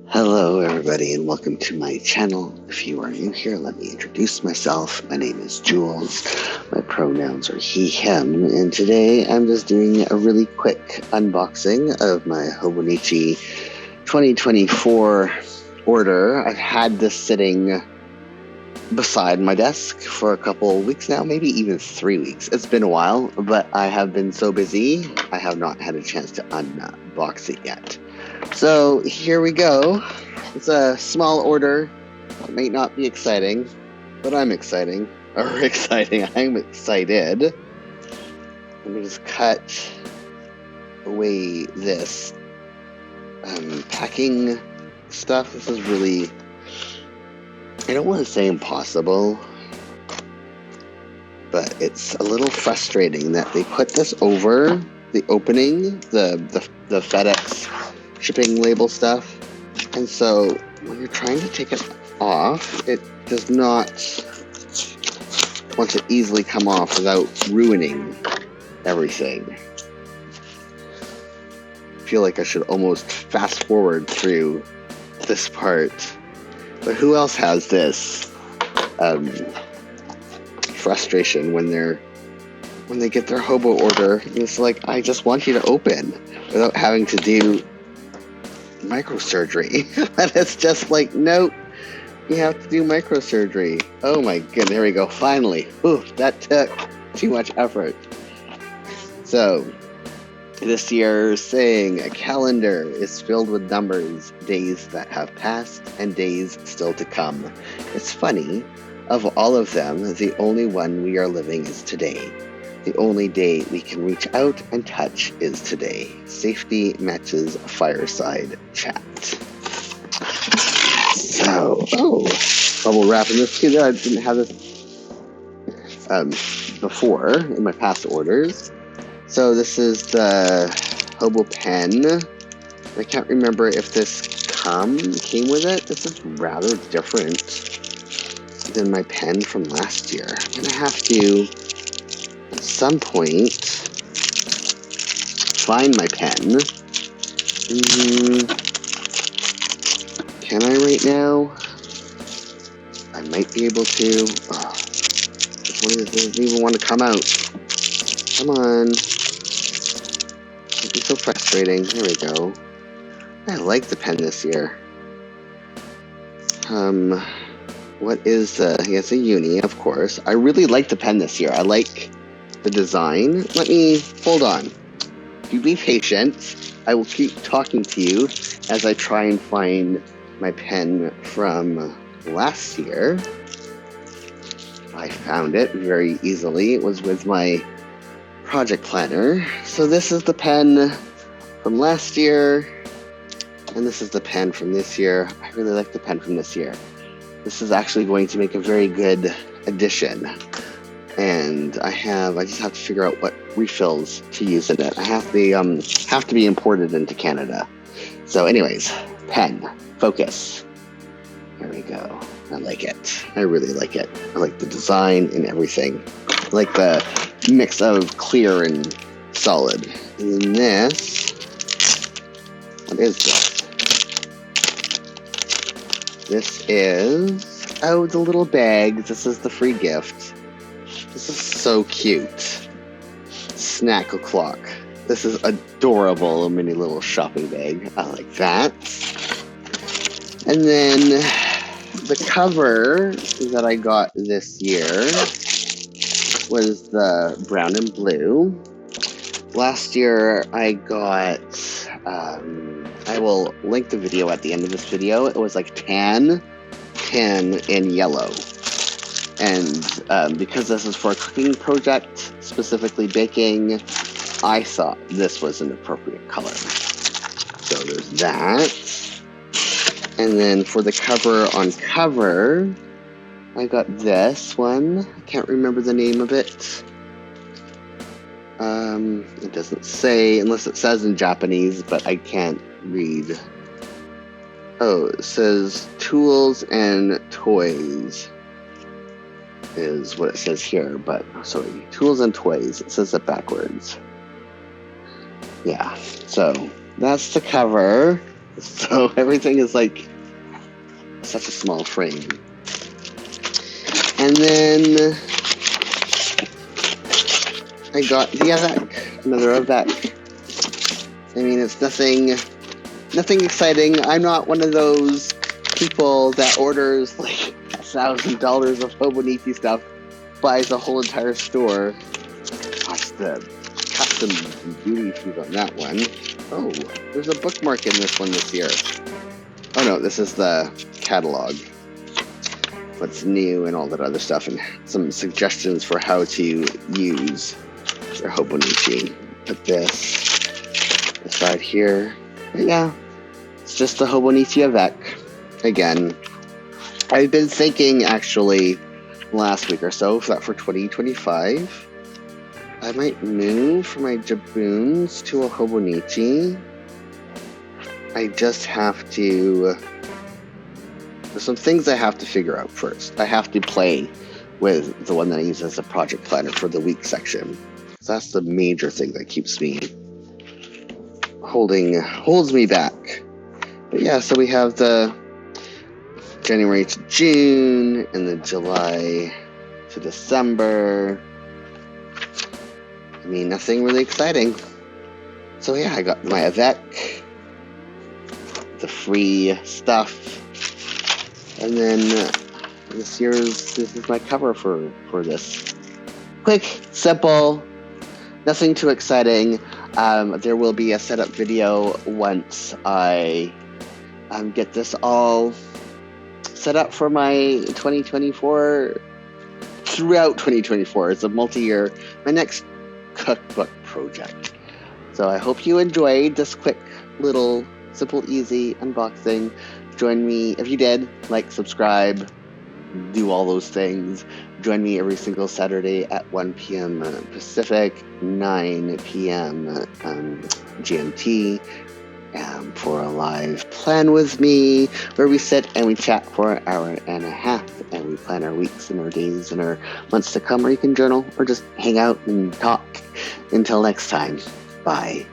Hello everybody and welcome to my channel. If you are new here, let me introduce myself. My name is Jules. My pronouns are he, him, and today I'm just doing a really quick unboxing of my Hobonichi 2024 order. I've had this sitting beside my desk for a couple weeks now, maybe even 3 weeks. It's been a while, but I have been so busy, I have not had a chance to unbox it yet. So here we go. It's a small order. It may not be exciting, but I'm excited. I'm excited. Let me just cut away this packing stuff. This is really, I don't want to say impossible, but it's a little frustrating that they put this over the opening, the FedEx shipping label stuff, and so when you're trying to take it off, it does not want to easily come off without ruining everything. I feel like I should almost fast forward through this part, but who else has this frustration when they get their hobo order? It's like, I just want you to open without having to do microsurgery. And it's just like, nope, you have to do microsurgery. Oh my goodness, there we go, finally. Ooh, that took too much effort. So this year's saying, a calendar is filled with numbers, days that have passed and days still to come. It's funny, of all of them, the only one we are living is today. The only day we can reach out and touch is today. Safety matches fireside chat. So, bubble wrap in this too. I didn't have this before in my past orders. So this is the Hobo pen. I can't remember if this came with it. This is rather different than my pen from last year. I'm gonna have to, at some point, find my pen. Can I right now? I might be able to. Oh, this one doesn't even want to come out. Come on. It's so frustrating. Here we go. I like the pen this year. What is it's a uni, of course. I really like the pen this year. I like the design. Let me, hold on. You be patient. I will keep talking to you as I try and find my pen from last year. I found it very easily. It was with my project planner. So this is the pen from last year, and this is the pen from this year. I really like the pen from this year. This is actually going to make a very good addition. And I just have to figure out what refills to use in it. I have to be imported into Canada. So anyways, pen, focus. Here we go. I like it. I really like it. I like the design and everything. I like the mix of clear and solid. And then this, what is this? This is, the little bag. This is the free gift. This is so cute. Snack o'clock. This is adorable, a mini little shopping bag. I like that. And then the cover that I got this year was the brown and blue. Last year I got, I will link the video at the end of this video. It was like tan, and yellow. And because this is for a cooking project, specifically baking, I thought this was an appropriate color. So there's that. And then for the cover, I got this one. I can't remember the name of it. It doesn't say, unless it says in Japanese, but I can't read. Oh, it says tools and toys is what it says here, but sorry, tools and toys. It says it backwards. Yeah, so that's the cover. So everything is like such a small frame. And then I got the Avec, another Avec. I mean, it's nothing exciting. I'm not one of those people that orders like $1,000 of Hobonichi stuff, buys a whole entire store. Gosh, the custom beauty fees on that one. Oh, there's a bookmark in this one this year. Oh no, this is the catalog. What's new and all that other stuff, and some suggestions for how to use your Hobonichi. Put this aside here. But yeah, it's just the Hobonichi Avec. Again, I've been thinking actually last week or so that for 2025, I might move from my Jaboons to a Hobonichi. I just have to... There's some things I have to figure out first. I have to play with the one that I use as a project planner for the week section. So that's the major thing that keeps me... holds me back. But yeah, so we have the January to June, and the July to December. I mean, nothing really exciting. So yeah, I got my Avec, the free stuff, and then this is my cover for this. Quick, simple, nothing too exciting. There will be a setup video once I get this all set up for my 2024, throughout 2024. It's a multi-year, my next cookbook project. So I hope you enjoyed this quick little simple, easy unboxing. Join me, if you did, like, subscribe, do all those things. Join me every single Saturday at 1 p.m. Pacific, 9 p.m. GMT for a live plan with me, where we sit and we chat for an hour and a half, and we plan our weeks and our days and our months to come, or you can journal or just hang out and talk. Until next time, bye.